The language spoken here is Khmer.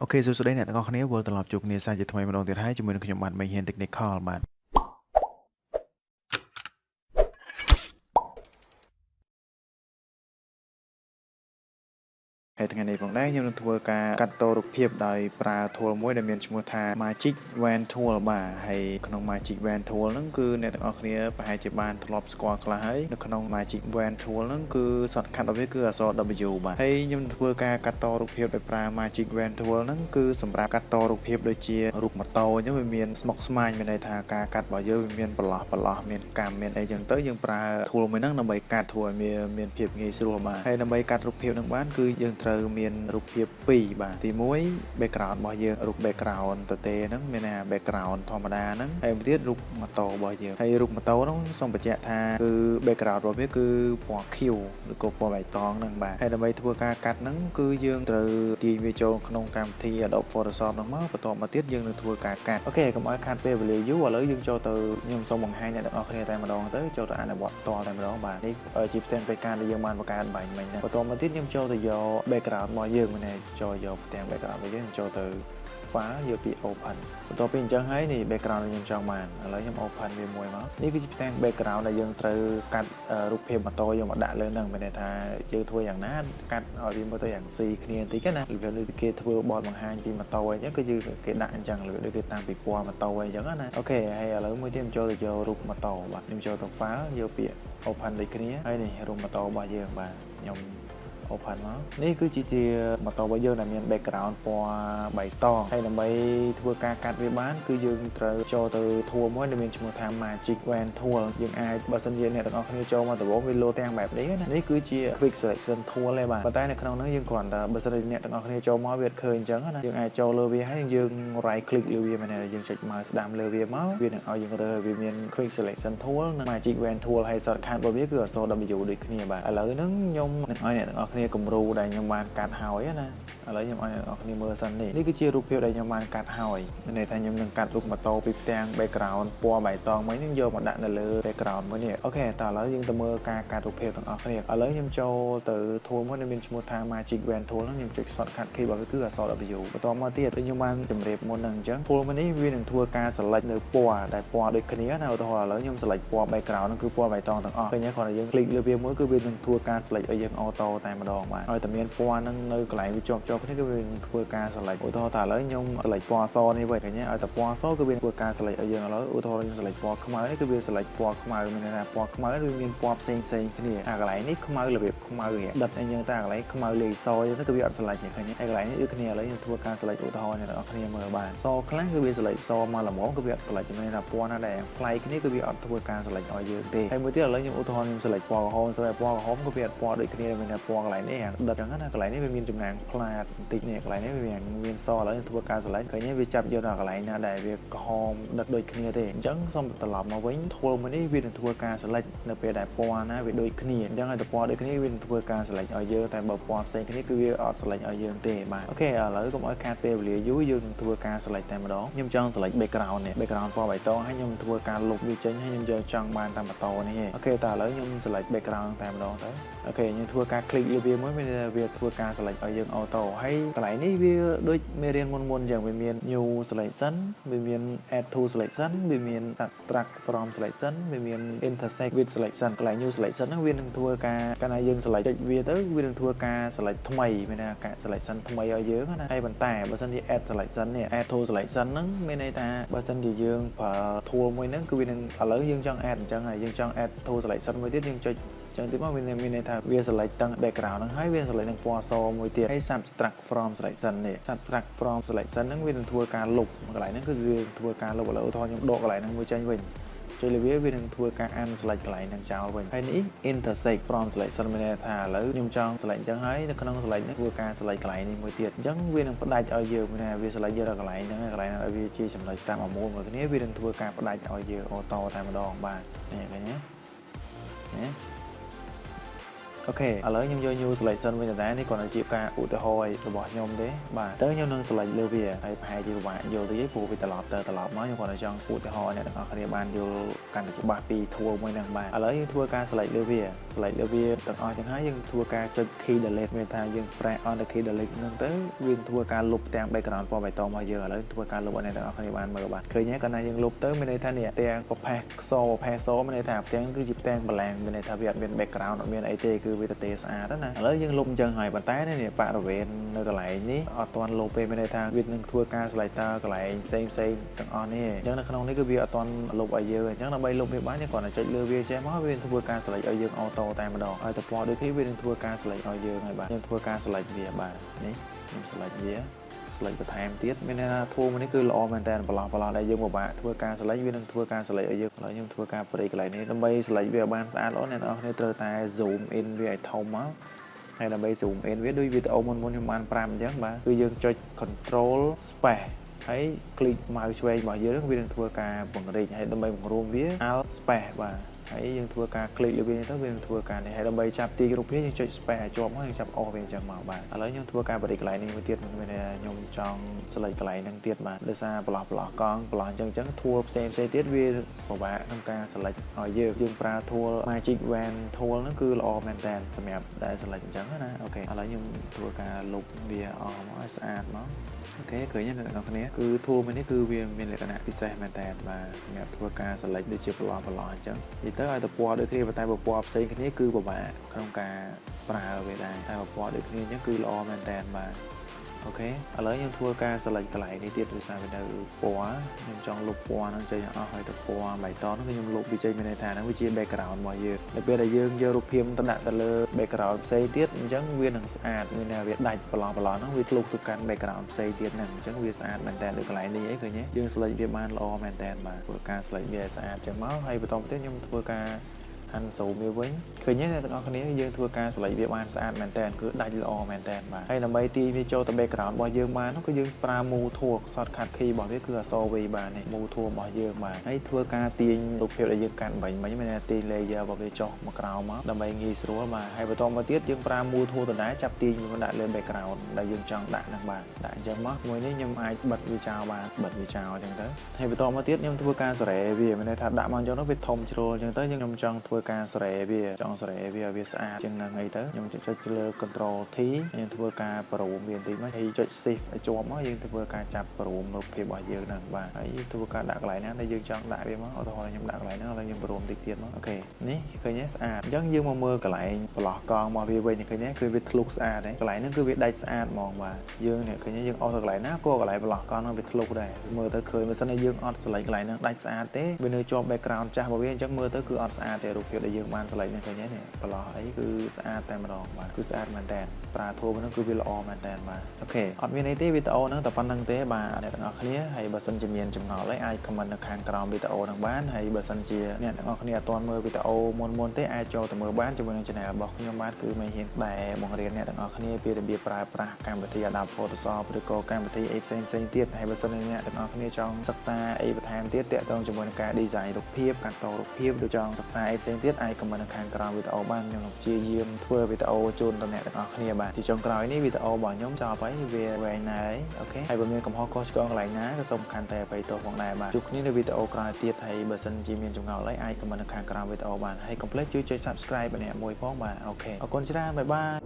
អូខេសួស្តីអ្នកទាំងអស់គ្នាវិលត្រឡប់ជួបគ្នាសាជាថ្មីម្ដងទៀតហើយជាមួយនឹងខ្ញុំបាទ MengHean Technical បាទហើយថ្ងៃនេះផងដែរខ្ញុំនឹងធ្វើការកាត់តរូបភាពដោយប្រើ tool មួយដែលមានឈ្មោះថា Magic Wand Tool បាទហើយក្នុង Magic Wand Tool ហ្នឹងគឺអ្នកទាំងអស់គ្នាប្រហែលជាបានធ្លាប់ស្គាល់ខ្លះហើយនៅក្នុង Magic Wand Tool ហ្នឹងគឺ shortcut របស់វាគឺអក្សរ W បាទហើយខ្ញុំនឹងធ្វើការកាត់តរូបភាពដោយប្រើ Magic Wand Tool ហ្នឹងគឺសម្រាប់កាត់តរូបភាពដូចជារូបម៉ូតូអញ្ចឹងវាមានស្មុកស្មាញមានន័យថាការកាត់របស់យើងវាមានបន្លោះមានកម្មមានអីចឹងទៅយើងប្រើ tool មួយហ្នឹងដើម្បីកាត់ធ្វើឲ្យមានភាពងាយស្រួលបាទហើយដើម្បីកាត់រូបភាពហ្នឹងបានគឺយើងត្រូវមានរូបភាព2បាទទី1 background របស់យើងរូប background តទេហ្នឹងមានថា background ធម្មតាហ្នឹងហើយមួយទៀតរូបម៉ូតូរបស់យើងហើយរូបម៉ូតូហ្នឹងសូមបញ្ជាក់ថាគឺ background របស់វាគឺពណ៌ខៀវឬក៏ពណ៌បៃតងហ្នឹងបាទហើយដើម្បីធ្វើការកាត់ហ្នឹងគឺយើងត្រូវទាញវាចូលក្នុងកម្មវិធី Adobe Photoshop ហ្នឹងមកបន្ទាប់មកទៀតយើងនឹងធ្វើការកាត់អូខេកុំឲ្យខាត់ពេលវេលាយូរឥឡូវយើងចូលទៅខ្ញុំសូមបង្ហាញអ្នកទាំងអស់គ្នាតែម្ដងទៅចូលទៅអនុវត្តផ្ទាល់តែម្ដងបាទនេះជាផ្ទាំងកិច្ចការដែលយើងបានបង្កើតបាញ់មិញណាបន្ទាប់មកទៀតខ្ញុំចូលទៅយក background របស់យើងមែនទេចូលយកផ្ទាំង background របស់យើងចូលទៅ file យកពី open បន្ទាប់ពីអញ្ចឹងហើយនេះ background ដែលខ្ញុំចង់បានឥឡូវខ្ញុំ open វាមួយមកនេះគឺជាផ្ទាំង background ដែលយើងត្រូវកាត់រូបភាពម៉ូតូយកមកដាក់លើហ្នឹងមានន័យថាយើងធ្វើយ៉ាងណាកាត់ឲ្យវាមើលទៅយ៉ាងស៊ីគ្នាបន្តិចណារបៀបដូចគេធ្វើបទបង្ហាញពីម៉ូតូអីចឹងគឺគេដាក់អញ្ចឹងរបៀបដូចគេតាមពីពណ៌ម៉ូតូអីចឹងណាអូខេហើយឥឡូវមួយទៀតខ្ញុំចូលទៅយករូបម៉ូតូបាទខ្ញុំចូលទៅ file យកពាក្យ open ដូចគ្នាហើយនេះរូបម៉ូតូរបស់យើងបាទខ្ញុំ open មកនេះគឺជាម៉ូតូរបស់យើងដែលមាន background ពណ៌បៃតងហើយដើម្បីធ្វើការកាត់វាបានគឺយើងត្រូវចូលទៅ tool មួយដែលមានឈ្មោះថា Magic Wand Tool យើងអាចបើសិនជាអ្នកទាំងអស់គ្នាចូលមកដំបូងវាលោតទាំងបែបនេះណានេះគឺជា Quick Selection Tool ទេបាទប៉ុន្តែនៅក្នុងនោះយើងគ្រាន់តែបើសិនជាអ្នកទាំងអស់គ្នាចូលមកវាឃើញអញ្ចឹងណាយើងអាចចូលលើវាហើយយើង right click លើវាមែនទេយើងចុច mouse ស្ដាំលើវាមកវានឹងឲ្យយើងរើវាមាន Quick Selection Tool និង Magic Wand Tool ហើយ shortcut របស់វាគឺអក្សរ W ដូចគ្នាបាទឥឡូវហ្នឹងខ្ញុំនឹងឲ្យអ្នកទាំងអស់គ្នាគំរូដែលខ្ញុំបានកាត់ហើយណាឥឡូវខ្ញុំឲ្យអ្នកនរគ្នាមើលសិននេះគឺជារូបភាពដែលខ្ញុំបានកាត់ហើយមានន័យថាខ្ញុំនឹងកាត់រូបម៉ូតូពីផ្ទាំង background ពណ៌បៃតងមួយនេះយកមកដាក់នៅលើ background មួយនេះអូខេតើឥឡូវយើងទៅមើលការកាត់រូបភាពទាំងអស់គ្នាឥឡូវខ្ញុំចូលទៅ tool មួយដែលមានឈ្មោះថា Magic Wand Tool ហ្នឹងខ្ញុំចុច shortcut key របស់វាគឺអក្សរ W បន្ទាប់មកទៀតខ្ញុំបានជម្រាបមុនហ្នឹងអញ្ចឹង tool មួយនេះវានឹងធ្វើការ select នៅពណ៌ដែលពណ៌ដូចគ្នាណាឧទាហរណ៍ឥឡូវខ្ញុំ select ពណ៌ background ហ្នឹងគឺពណ៌បៃតងទាំងអស់ឃើញទេគ្រាន់តែយើង click លើវាមួយគឺវានឹងធ្វើការ select ឲ្យយើង auto តែម្ដងបាទឲ្យតែមានពណ៌ហ្នឹងនៅកន្លែងវាជាប់គ្នាគឺវានឹងធ្វើការ select ឧទាហរណ៍តែឥឡូវខ្ញុំ select ពណ៌អសនេះវិញឃើញទេឲ្យតែពណ៌អសគឺវាធ្វើការ select ឲ្យយើងឥឡូវឧទាហរណ៍ខ្ញុំ select ពណ៌ខ្មៅនេះគឺវា select ពណ៌ខ្មៅមានន័យថាពណ៌ខ្មៅវាមានពណ៌ផ្សេងគ្នាអាកន្លែងនេះខ្មៅរបៀបខ្មៅដិតអីយ៉ាងតែកន្លែងខ្មៅលាយសអញ្ចឹងទៅគឺវាអត់ select ទេឃើញទេហើយកន្លែងនេះដូចគ្នាឥឡូវខ្ញុំធ្វើការ select ឧទាហរណ៍អ្នកនរគ្នាមើលបានសខ្លះគឺវា select សមកល្មមគឺវាអត់ select មានន័យថាពណ៌ណាដែលប្លែកគ្នាគឺវាអត់ធ្វើការ select ឲ្យយើងទេហើយមួយទៀតឥឡូវខ្ញុំឧទាហរណ៍ខ្ញុំ select ពណ៌ក្រហមស្បែកពណ៌ក្រហមគឺវាអត់ពណ៌ដូចគ្នាមានន័យថាពណ៌កន្លែងនេះដិតអញ្ចឹងណាកន្លែងនេះវាមានចំណាំងផ្លាតបន្តិចនេះកន្លែងនេះវាមានសឥឡូវខ្ញុំធ្វើការ select ឃើញទេវាចាប់យកដល់កន្លែងណាដែលវាក្រហមដិតដូចគ្នាទេអញ្ចឹងសូមត្រឡប់មកវិញ tool មួយនេះវានឹងធ្វើការ select នៅពេលដែលពណ៌ណាវាដូចគ្នាអញ្ចឹងឲ្យតែពណ៌ដូចគ្នាវានឹងធ្វើការ select ឲ្យយើងតែបើពណ៌ផ្សេងគ្នាគឺវាអត់ select ឲ្យយើងទេបាទអូខេឥឡូវកុំឲ្យខាតពេលវេលាយូរយើងនឹងធ្វើការ select តែម្ដងខ្ញុំចង់ select background នេះ background ពណ៌បៃតងហើយខ្ញុំធ្វើការលុបវាចេញហើយខ្ញុំយកចង់បានតាមម៉ូតូនេះឯងអូខេតើឥឡូវខ្ញុំ select background តែម្ដងទៅអូខេខ្ញុំធ្វើការ click លើវាមួយវាធ្វើការ select ឲ្យយើង auto ហើយកន្លែងនេះវាដូចមេរៀនមុនអញ្ចឹងវាមាន new selection វាមាន add to selection វាមាន subtract from selection វាមាន intersect with selection កន្លែង new selection ហ្នឹងវានឹងធ្វើការកាលណាយើង select ចុចវាទៅវានឹងធ្វើការ select ថ្មីមានន័យថាការ selection ថ្មីឲ្យយើងណាហើយប៉ុន្តែបើសិនជា add selection នេះ add to selection ហ្នឹងមានន័យថាបើសិនជាយើងប្រើ tool មួយហ្នឹងគឺវានឹងឥឡូវយើងចង់ add អញ្ចឹងហើយយើងចង់ add to selection មួយទៀតយើងចុចចឹងទៀតមកវាមានន័យថាវា select ទាំង background ហ្នឹងហើយវា select នឹងពណ៌សមួយទៀតហើយ subtract from selection នេះ subtract from selection ហ្នឹងវានឹងធ្វើការលុបកន្លែងហ្នឹងគឺវាធ្វើការលុបឥឡូវឧទាហរណ៍ខ្ញុំដកកន្លែងហ្នឹងមួយចេញវិញចុចលើវានឹងធ្វើការ unselect កន្លែងហ្នឹងចោលវិញហើយនេះ intersect from selection មានន័យថាឥឡូវខ្ញុំចង់ select អញ្ចឹងហើយនៅក្នុង select នេះធ្វើការ select កន្លែងនេះមួយទៀតអញ្ចឹងវានឹងផ្ដាច់ឲ្យយើងមានថាវា select យកដល់កន្លែងហ្នឹងកន្លែងណាដែលវាជាចំណុចសាមអាមូលមួយគ្នាវានឹងធ្វើការផ្ដាច់ឲ្យយើង auto តែម្ដងបាទនេះឃើញទេណា អូខេឥឡូវខ្ញុំយក new selection វិញតែនេះគាត់ជាការឧទាហរណ៍របស់ខ្ញុំទេបាទទៅខ្ញុំនឹង select លើវាហើយប្រហែលជាពិបាកយល់ទេព្រោះវាត្រឡប់មកខ្ញុំគាត់ចង់ឧទាហរណ៍អ្នកទាំងអស់គ្នាបានយល់កាន់តែច្បាស់ពី tool មួយហ្នឹងបាទឥឡូវយើងធ្វើការ select លើវាទាំងអស់ចឹងហើយយើងធ្វើការចុច key delete មានថាយើង press on the key delete ហ្នឹងទៅវាធ្វើការលុបទាំង background ពណ៌បៃតងរបស់យើងឥឡូវធ្វើការលុបឲ្យអ្នកទាំងអស់គ្នាបានមើលបាទឃើញទេកាលណាយើងលុបទៅមានន័យថានេះទាំងប្រផេះខ្សោប្រផេះសមានន័យថាទាំងគឺជាផ្ទាំងបលាំងមានន័យថាវាអត់មាន background អត់មានអីទេគឺវាទៅស្អាតណាឥឡូវយើងលុបអញ្ចឹងហើយប៉ុន្តែនេះបរិវេណនៅកន្លែងនេះអត់ទាន់លុបទេមានន័យថាវានឹងធ្វើការ selector កន្លែងផ្សេងទាំងអស់នេះអញ្ចឹងនៅក្នុងនេះគឺវាអត់ទាន់លុបឲ្យយើងអញ្ចឹងដើម្បីលុបវាបានយើងគ្រាន់តែចុចលើវាចេះមកវានឹងធ្វើការ select ឲ្យយើង auto តែម្ដងហើយទៅពណ៌ដូចគ្នាវានឹងធ្វើការ select ឲ្យយើងហើយបាទខ្ញុំធ្វើការ select វាបាទនេះខ្ញុំ select វា select បន្ថែមទៀតមានន័យថា tool មួយនេះគឺល្អមែនតើប្រឡោះដែលយើងពិបាកធ្វើការ select វានឹងធ្វើការ select ឲ្យយើងឥឡូវខ្ញុំធ្វើការ break កន្លែងនេះដើម្បី select វាឲ្យបានស្អាតល្អអ្នកនរគ្នាត្រូវតែ zoom in វាឲ្យធំមកហើយដើម្បី zoom in វាដូចវីដេអូមុនខ្ញុំបានប្រាប់អញ្ចឹងបាទគឺយើងចុច control space ហើយ click mouse ឆ្វេងរបស់យើងវានឹងធ្វើការពង្រីកហើយដើម្បីបង្រួមវា alt space បាទហើយយើងធ្វើការ click លើវាទៅវានឹងធ្វើការនេះហើយដើម្បីចាប់ទាញរូបភាពយើងចុច space ឲ្យជាប់មកយើងចាប់អស់វាអញ្ចឹងមកបាទឥឡូវខ្ញុំធ្វើការ break កន្លែងនេះមួយទៀតមានខ្ញុំចង់ select កន្លែងហ្នឹងទៀតបាទដោយសារប្រឡោះកង់ប្រឡោះអញ្ចឹងធួផ្សេងទៀតវាពិបាកក្នុងការ select ឲ្យយើងប្រើធួ magic wand tool ហ្នឹងគឺល្អមែនតើសម្រាប់ដែល select អញ្ចឹងណាអូខេឥឡូវខ្ញុំធ្វើការលុបវាអស់មកឲ្យស្អាតមកអូខេឃើញទេអ្នកនរគ្នាគឺធួមួយនេះគឺវាមានលក្ខណៈពិសេសមែនតើបាទសម្រាប់ធ្វើការ select ដូចជាប្រឡោះអញ្ចឹងទៅឲ្យទៅពណ៌ដូចគ្នាតែពណ៌ផ្សេងគ្នាគឺពិបាកក្នុងការប្រើវាដែរតែពណ៌ដូចគ្នាអញ្ចឹងគឺល្អមែនតើបាទអូខេឥឡូវខ្ញុំធ្វើការ select កន្លែងនេះទៀតដោយសារវានៅពណ៌ខ្ញុំចង់លុបពណ៌ហ្នឹងចេញអស់ហើយទៅពណ៌បៃតងហ្នឹងខ្ញុំលុបវាចេញមានន័យថាហ្នឹងវាជា background របស់យើងនៅពេលដែលយើងយករូបភាពទៅដាក់ទៅលើ background ផ្សេងទៀតអញ្ចឹងវានឹងស្អាតមានថាវាដាច់ប្រឡោះហ្នឹងវាធ្លុះទៅកាន់ background ផ្សេងទៀតហ្នឹងអញ្ចឹងវាស្អាតមែនតើដូចកន្លែងនេះអីឃើញទេយើង select វាបានល្អមែនតើបាទធ្វើការ select វាឲ្យស្អាតចឹងមកហើយបន្តទៅខ្ញុំធ្វើការហាន់ zoom វាវិញឃើញទេអ្នកទាំងអស់គ្នាយើងធ្វើការ select វាបានស្អាតមែនតើគឺដាច់ល្អមែនតើបាទហើយដើម្បីទាញវាចូលទៅ background របស់យើងបានគឺយើងប្រើ move tool shortcut key របស់វាគឺអក្សរ V បាទនេះ move tool របស់យើងបាទហើយធ្វើការទាញរូបភាពដែលយើងកាន់បាញ់មានន័យថាទាញ layer របស់វាចុះមកក្រោមមកដើម្បីងាយស្រួលបាទហើយបន្តមកទៀតយើងប្រើ move tool ដដែលចាប់ទាញវាដាក់លើ background ដែលយើងចង់ដាក់ហ្នឹងបាទដាក់អញ្ចឹងមកមួយនេះខ្ញុំអាចបិទវាចោលបានបិទវាចោលអញ្ចឹងទៅហើយបន្តមកទៀតខ្ញុំធ្វើការស្រែវាមានន័យថាដាក់មកអញ្ចឹងទៅវាធំជ្រុលអញ្ចឹងទៅខ្ញុំចង់ធ្វើការស្រែវាចង់ស្រែវាឲ្យវាស្អាតជាងហ្នឹងអីទៅខ្ញុំចុចលើ control T ខ្ញុំធ្វើការប្រូមវាបន្តិចមកហើយចុច shift ឲ្យជាប់មកយើងធ្វើការចាប់ប្រូមរូបភាពរបស់យើងហ្នឹងបាទហើយធ្វើការដាក់កន្លែងណាដែលយើងចង់ដាក់វាមកឧទាហរណ៍ខ្ញុំដាក់កន្លែងហ្នឹងហើយខ្ញុំប្រូមតិចទៀតមកអូខេនេះឃើញទេស្អាតអញ្ចឹងយើងមកមើលកន្លែងប្រឡោះកង់មកវាវិញឃើញទេគឺវាធ្លុះស្អាតហើយកន្លែងហ្នឹងគឺវាដាច់ស្អាតហ្មងបាទយើងនេះឃើញទេយើងអស់ទៅកន្លែងណាក៏កន្លែងប្រឡោះកង់ហ្នឹងវាធ្លុះដែរមើលទៅឃើញបើសិនជាយើងអត់ select កន្លែងហ្នឹងដាច់ស្អាតទេវានៅជាប់ background ចាស់របស់វាអញ្ចឹងមើលទៅគឺអត់ស្អាតទេរូបភាពដែលយើងបាន select នេះឃើញទេនេះប្រឡោះអីគឺស្អាតតែម្ដងបាទគឺស្អាតមែនតើប្រើធូបហ្នឹងគឺវាល្អមែនតើបាទអូខេអត់មានអីទេវីដេអូហ្នឹងតែប៉ុណ្្នឹងទេបាទអ្នកទាំងអស់គ្នាហើយបើសិនជាមានចម្ងល់អីអាច comment នៅខាងក្រោមវីដេអូហ្នឹងបានហើយបើសិនជាអ្នកទាំងអស់គ្នាអត់ទាន់មើលវីដេអូមុនទេអាចចូលទៅមើលបានជាមួយនឹង channel របស់ខ្ញុំបាទគឺMengHeanដែលបង្រៀនអ្នកទាំងអស់គ្នាពីរបៀបប្រើប្រាស់កម្មវិធី Adobe Photoshop ឬក៏កម្មវិធីអីផ្សេងទៀតហើយបើសិនជាអ្នកទាំងអស់គ្នាចង់សិក្សាអីបន្ថែមទៀតទាក់ទងជាមួយនឹងការ design រូបភាពកាត់តរូបភាពឬចង់សិក្សាអីផ្សេងទៀតអាច comment នៅខាងក្រោមវីដេអូបានខ្ញុំនឹងព្យាយាមធ្វើវីដេអូជូនដល់អ្នកទាំងអស់គ្នាបាទជាចុងក្រោយនេះវីដេអូរបស់ខ្ញុំចប់ហើយវាវែងណាស់ហើយអូខេហើយបើមានកំហុសខុសឆ្គងកន្លែងណាក៏សូមខន្តីអភ័យទោសផងដែរបាទជួបគ្នានៅវីដេអូក្រោយទៀតហើយបើសិនជាមានចម្ងល់អីអាច comment នៅខាងក្រោមវីដេអូបានហើយកុំភ្លេចជួយចុច subscribe ម្នាក់មួយផងបាទអូខេអរគុណច្រើនបាយបាយ